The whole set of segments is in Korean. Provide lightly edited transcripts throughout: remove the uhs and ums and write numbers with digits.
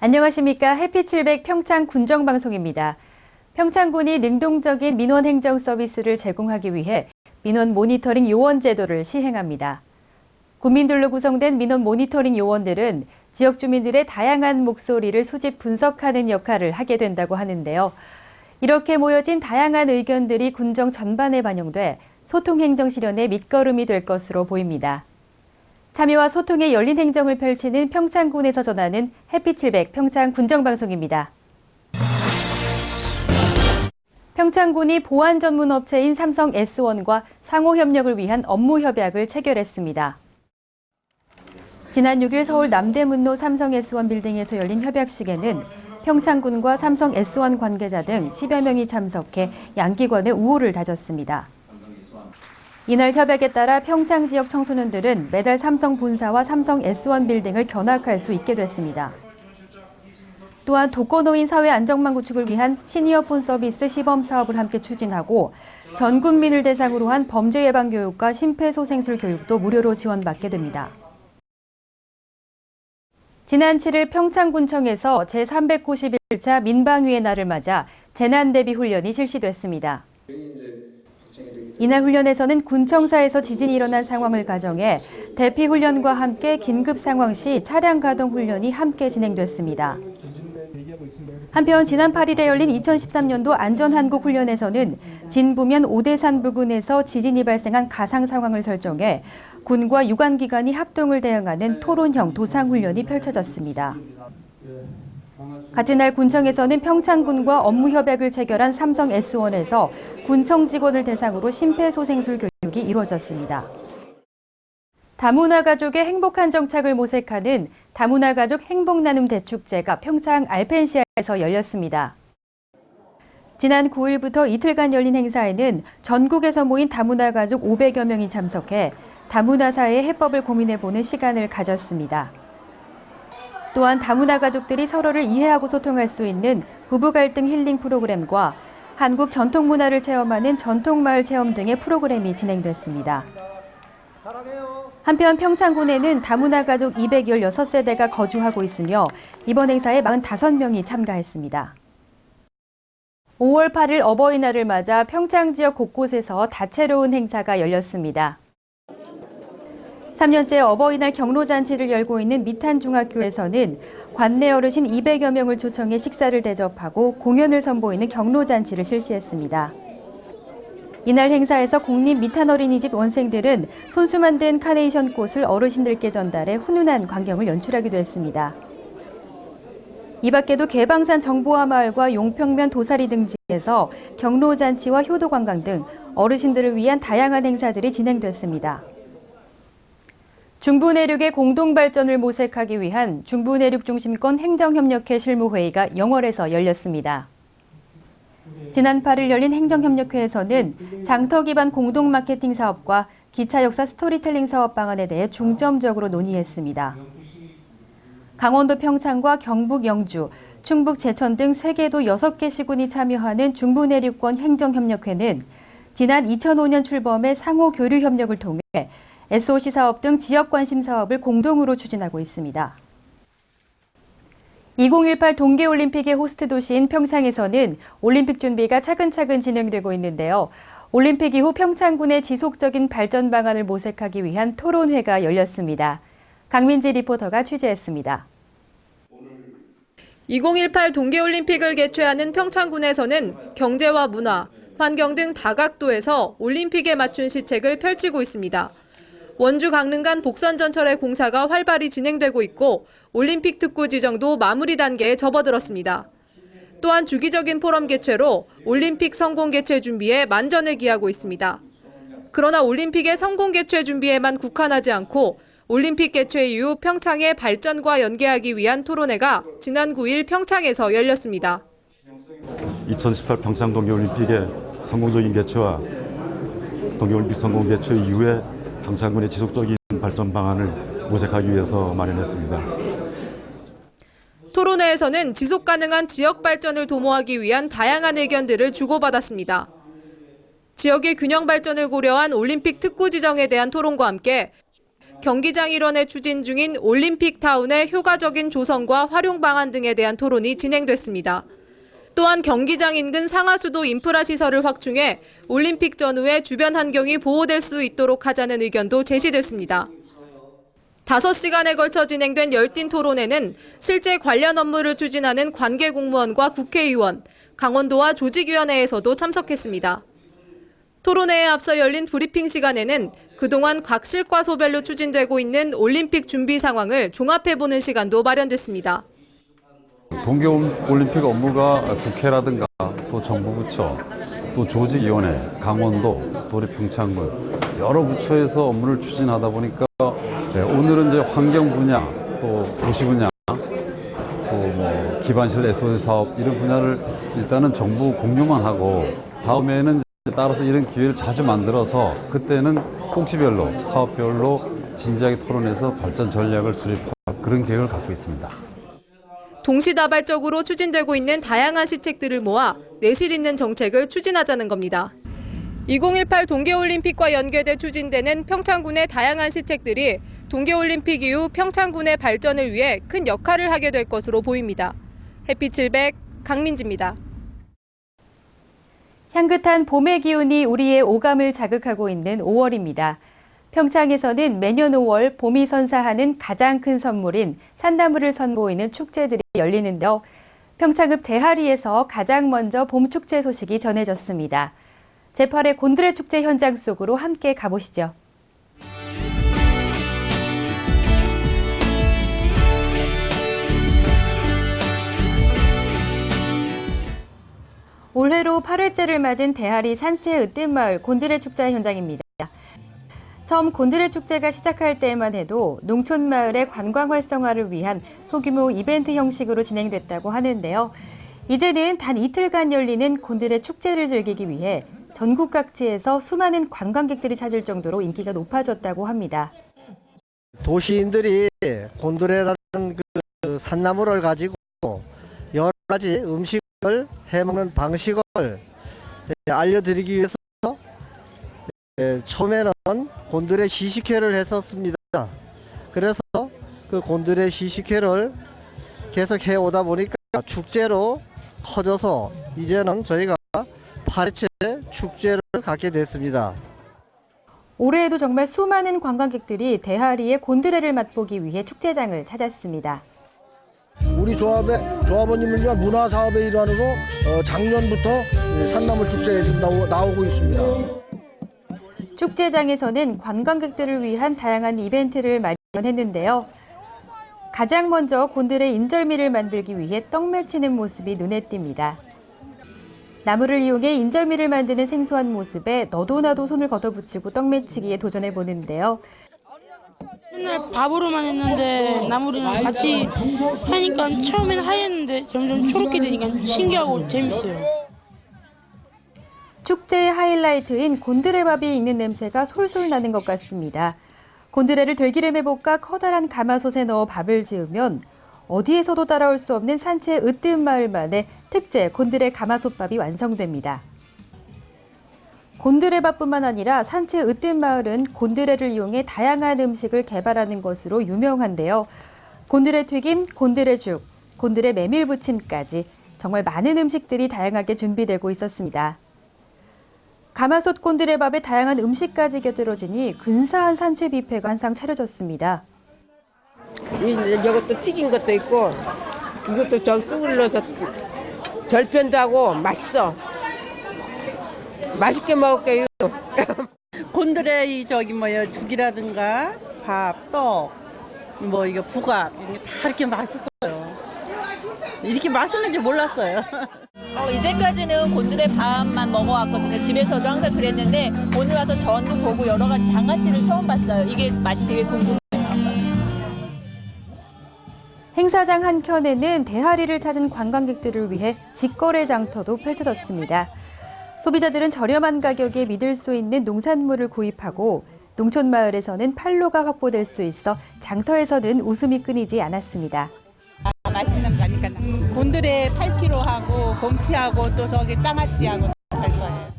안녕하십니까. 해피700 평창 군정방송입니다. 평창군이 능동적인 민원 행정 서비스를 제공하기 위해 민원 모니터링 요원 제도를 시행합니다. 군민들로 구성된 민원 모니터링 요원들은 지역 주민들의 다양한 목소리를 수집 분석하는 역할을 하게 된다고 하는데요. 이렇게 모여진 다양한 의견들이 군정 전반에 반영돼 소통 행정 실현의 밑거름이 될 것으로 보입니다. 참여와 소통의 열린 행정을 펼치는 평창군에서 전하는 해피700 평창 군정방송입니다. 평창군이 보안 전문 업체인 삼성 S1과 상호 협력을 위한 업무 협약을 체결했습니다. 지난 6일 서울 남대문로 삼성 S1 빌딩에서 열린 협약식에는 평창군과 삼성 S1 관계자 등 10여 명이 참석해 양기관의 우호를 다졌습니다. 이날 협약에 따라 평창 지역 청소년들은 매달 삼성 본사와 삼성 S1 빌딩을 견학할 수 있게 됐습니다. 또한 독거노인 사회 안정망 구축을 위한 시니어폰 서비스 시범 사업을 함께 추진하고 전 국민을 대상으로 한 범죄 예방 교육과 심폐소생술 교육도 무료로 지원받게 됩니다. 지난 7일 평창군청에서 제391차 민방위의 날을 맞아 재난대비 훈련이 실시됐습니다. 이날 훈련에서는 군청사에서 지진이 일어난 상황을 가정해 대피 훈련과 함께 긴급 상황 시 차량 가동 훈련이 함께 진행됐습니다. 한편 지난 8일에 열린 2013년도 안전한국 훈련에서는 진부면 오대산 부근에서 지진이 발생한 가상 상황을 설정해 군과 유관기관이 합동을 대응하는 토론형 도상훈련이 펼쳐졌습니다. 같은 날 군청에서는 평창군과 업무 협약을 체결한 삼성 S1에서 군청 직원을 대상으로 심폐소생술 교육이 이루어졌습니다. 다문화 가족의 행복한 정착을 모색하는 다문화 가족 행복나눔 대축제가 평창 알펜시아에서 열렸습니다. 지난 9일부터 이틀간 열린 행사에는 전국에서 모인 다문화 가족 500여 명이 참석해 다문화 사회의 해법을 고민해보는 시간을 가졌습니다. 또한 다문화 가족들이 서로를 이해하고 소통할 수 있는 부부 갈등 힐링 프로그램과 한국 전통 문화를 체험하는 전통마을 체험 등의 프로그램이 진행됐습니다. 한편 평창군에는 다문화 가족 216세대가 거주하고 있으며 이번 행사에 45명이 참가했습니다. 5월 8일 어버이날을 맞아 평창 지역 곳곳에서 다채로운 행사가 열렸습니다. 3년째 어버이날 경로잔치를 열고 있는 미탄중학교에서는 관내 어르신 200여 명을 초청해 식사를 대접하고 공연을 선보이는 경로잔치를 실시했습니다. 이날 행사에서 공립 미탄어린이집 원생들은 손수 만든 카네이션 꽃을 어르신들께 전달해 훈훈한 광경을 연출하기도 했습니다. 이 밖에도 개방산 정보화 마을과 용평면 도사리 등지에서 경로잔치와 효도관광 등 어르신들을 위한 다양한 행사들이 진행됐습니다. 중부내륙의 공동발전을 모색하기 위한 중부내륙중심권 행정협력회 실무회의가 영월에서 열렸습니다. 지난 8일 열린 행정협력회에서는 장터 기반 공동마케팅 사업과 기차 역사 스토리텔링 사업 방안에 대해 중점적으로 논의했습니다. 강원도 평창과 경북 영주, 충북 제천 등 세계도 6개 시군이 참여하는 중부내륙권 행정협력회는 지난 2005년 출범해 상호 교류 협력을 통해 SOC 사업 등 지역 관심 사업을 공동으로 추진하고 있습니다. 2018 동계올림픽의 호스트 도시인 평창에서는 올림픽 준비가 차근차근 진행되고 있는데요. 올림픽 이후 평창군의 지속적인 발전 방안을 모색하기 위한 토론회가 열렸습니다. 강민지 리포터가 취재했습니다. 2018 동계올림픽을 개최하는 평창군에서는 경제와 문화, 환경 등 다각도에서 올림픽에 맞춘 시책을 펼치고 있습니다. 원주 강릉 간 복선전철의 공사가 활발히 진행되고 있고 올림픽 특구 지정도 마무리 단계에 접어들었습니다. 또한 주기적인 포럼 개최로 올림픽 성공 개최 준비에 만전을 기하고 있습니다. 그러나 올림픽의 성공 개최 준비에만 국한하지 않고 올림픽 개최 이후 평창의 발전과 연계하기 위한 토론회가 지난 9일 평창에서 열렸습니다. 2018 평창 동계올림픽의 성공적인 개최와 동계올림픽 성공 개최 이후에 평창군의 지속적인 발전 방안을 모색하기 위해서 마련했습니다. 토론회에서는 지속 가능한 지역 발전을 도모하기 위한 다양한 의견들을 주고받았습니다. 지역의 균형 발전을 고려한 올림픽 특구 지정에 대한 토론과 함께 경기장 일원에 추진 중인 올림픽타운의 효과적인 조성과 활용 방안 등에 대한 토론이 진행됐습니다. 또한 경기장 인근 상하수도 인프라 시설을 확충해 올림픽 전후에 주변 환경이 보호될 수 있도록 하자는 의견도 제시됐습니다. 5시간에 걸쳐 진행된 열띤 토론회는 실제 관련 업무를 추진하는 관계 공무원과 국회의원, 강원도와 조직위원회에서도 참석했습니다. 토론회에 앞서 열린 브리핑 시간에는 그동안 각 실과소별로 추진되고 있는 올림픽 준비 상황을 종합해보는 시간도 마련됐습니다. 동계올림픽 업무가 국회라든가 또 정부 부처, 또 조직위원회, 강원도, 또 우리 평창군 여러 부처에서 업무를 추진하다 보니까 오늘은 이제 환경 분야, 또 도시 분야, 또 뭐 기반시설 SOC 사업 이런 분야를 일단은 정부 공유만 하고 다음에는 따라서 이런 기회를 자주 만들어서 그때는 꼭지별로 사업별로 진지하게 토론해서 발전 전략을 수립할 그런 계획을 갖고 있습니다. 동시다발적으로 추진되고 있는 다양한 시책들을 모아 내실 있는 정책을 추진하자는 겁니다. 2018 동계올림픽과 연계돼 추진되는 평창군의 다양한 시책들이 동계올림픽 이후 평창군의 발전을 위해 큰 역할을 하게 될 것으로 보입니다. 햇빛 700 강민지입니다. 향긋한 봄의 기운이 우리의 오감을 자극하고 있는 5월입니다. 평창에서는 매년 5월 봄이 선사하는 가장 큰 선물인 산나물을 선보이는 축제들이 열리는데요. 평창읍 대하리에서 가장 먼저 봄축제 소식이 전해졌습니다. 제8회 곤드레 축제 현장 속으로 함께 가보시죠. 올해로 8회째를 맞은 대하리 산채 으뜸마을 곤드레 축제 현장입니다. 처음 곤드레 축제가 시작할 때만 해도 농촌 마을의 관광 활성화를 위한 소규모 이벤트 형식으로 진행됐다고 하는데요. 이제는 단 이틀간 열리는 곤드레 축제를 즐기기 위해 전국 각지에서 수많은 관광객들이 찾을 정도로 인기가 높아졌다고 합니다. 도시인들이 곤드레라는 그 산나물을 가지고 여러 가지 음식을 해먹는 방식을 알려드리기 위해서 처음에는 곤드레 시식회를 했었습니다. 그래서 그 곤드레 시식회를 계속 해오다 보니까 축제로 커져서 이제는 저희가 8회째 축제를 갖게 됐습니다. 올해에도 정말 수많은 관광객들이 대하리의 곤드레를 맛보기 위해 축제장을 찾았습니다. 우리 조합원님을 위한 문화사업의 일환으로 작년부터 산나물 축제에 지금 나오고 있습니다. 축제장에서는 관광객들을 위한 다양한 이벤트를 마련했는데요. 가장 먼저 곤드레 인절미를 만들기 위해 떡 맺히는 모습이 눈에 띕니다. 나무를 이용해 인절미를 만드는 생소한 모습에 너도 나도 손을 걷어붙이고 떡 맺히기에 도전해 보는데요. 맨날 밥으로만 했는데 나물이랑 같이 하니까 처음엔 하얘는데 점점 초록게 되니까 신기하고 재밌어요. 축제의 하이라이트인 곤드레밥이 익는 냄새가 솔솔 나는 것 같습니다. 곤드레를 들기름에 볶아 커다란 가마솥에 넣어 밥을 지으면 어디에서도 따라올 수 없는 산채 으뜸마을만의 특제 곤드레 가마솥밥이 완성됩니다. 곤드레밥뿐만 아니라 산채 으뜸마을은 곤드레를 이용해 다양한 음식을 개발하는 것으로 유명한데요. 곤드레 튀김, 곤드레 죽, 곤드레 메밀부침까지 정말 많은 음식들이 다양하게 준비되고 있었습니다. 가마솥 곤드레밥에 다양한 음식까지 곁들여지니 근사한 산채 뷔페가 한상 차려졌습니다. 이것도 튀긴 것도 있고 이것도 저 쑥을 넣어서 절편도 하고 맛있어. 맛있게 먹을게요. 곤드레 죽이라든가 밥, 떡, 이거 부각 이게 다 이렇게 맛있어요. 이렇게 맛있는지 몰랐어요. 이제까지는 곤드레 밥만 먹어왔거든요. 집에서도 항상 그랬는데 오늘 와서 전도 보고 여러 가지 장아찌를 처음 봤어요. 이게 맛이 되게 궁금해요. 행사장 한켠에는 대하리를 찾은 관광객들을 위해 직거래 장터도 펼쳐졌습니다. 소비자들은 저렴한 가격에 믿을 수 있는 농산물을 구입하고 농촌 마을에서는 판로가 확보될 수 있어 장터에서는 웃음이 끊이지 않았습니다. 맛있는 거니까 곤드레 8kg 하고 곰치하고 또 저기 장아찌하고 살 거예요.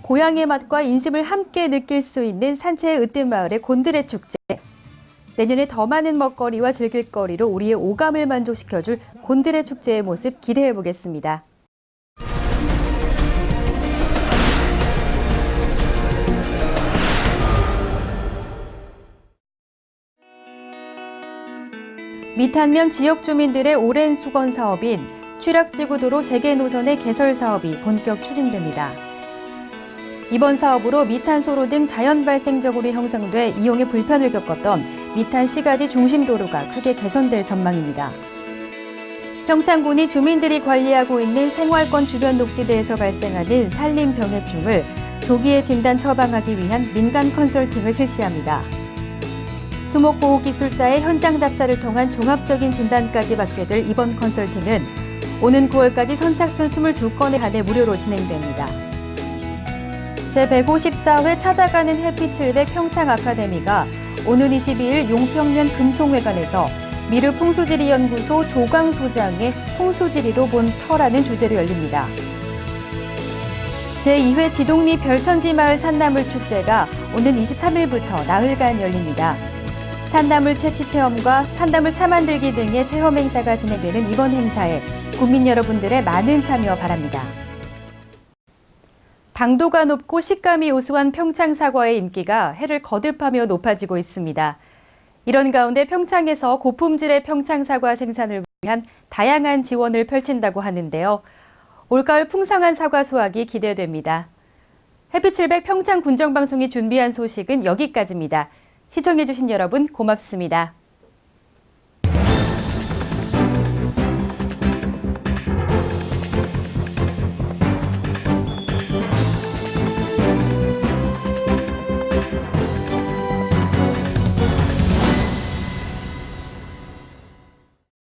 고향의 맛과 인심을 함께 느낄 수 있는 산채의 으뜸마을의 곤드레 축제. 내년에 더 많은 먹거리와 즐길거리로 우리의 오감을 만족시켜줄 곤드레 축제의 모습 기대해 보겠습니다. 미탄면 지역 주민들의 오랜 수건 사업인 취락지구도로 세계 노선의 개설 사업이 본격 추진됩니다. 이번 사업으로 미탄소로 등 자연 발생적으로 형성돼 이용에 불편을 겪었던 미탄 시가지 중심도로가 크게 개선될 전망입니다. 평창군이 주민들이 관리하고 있는 생활권 주변 녹지대에서 발생하는 산림 병해충을 조기에 진단 처방하기 위한 민간 컨설팅을 실시합니다. 수목보호기술자의 현장 답사를 통한 종합적인 진단까지 받게 될 이번 컨설팅은 오는 9월까지 선착순 22건에 한해 무료로 진행됩니다. 제154회 찾아가는 햇빛 700 평창 아카데미가 오는 22일 용평면 금송회관에서 미르 풍수지리연구소 조강 소장의 풍수지리로 본 터라는 주제로 열립니다. 제2회 지동리 별천지 마을 산나물 축제가 오는 23일부터 나흘간 열립니다. 산나물 채취 체험과 산나물 차 만들기 등의 체험 행사가 진행되는 이번 행사에 국민 여러분들의 많은 참여 바랍니다. 당도가 높고 식감이 우수한 평창 사과의 인기가 해를 거듭하며 높아지고 있습니다. 이런 가운데 평창에서 고품질의 평창 사과 생산을 위한 다양한 지원을 펼친다고 하는데요. 올가을 풍성한 사과 수확이 기대됩니다. 햇빛 700 평창 군정방송이 준비한 소식은 여기까지입니다. 시청해주신 여러분 고맙습니다.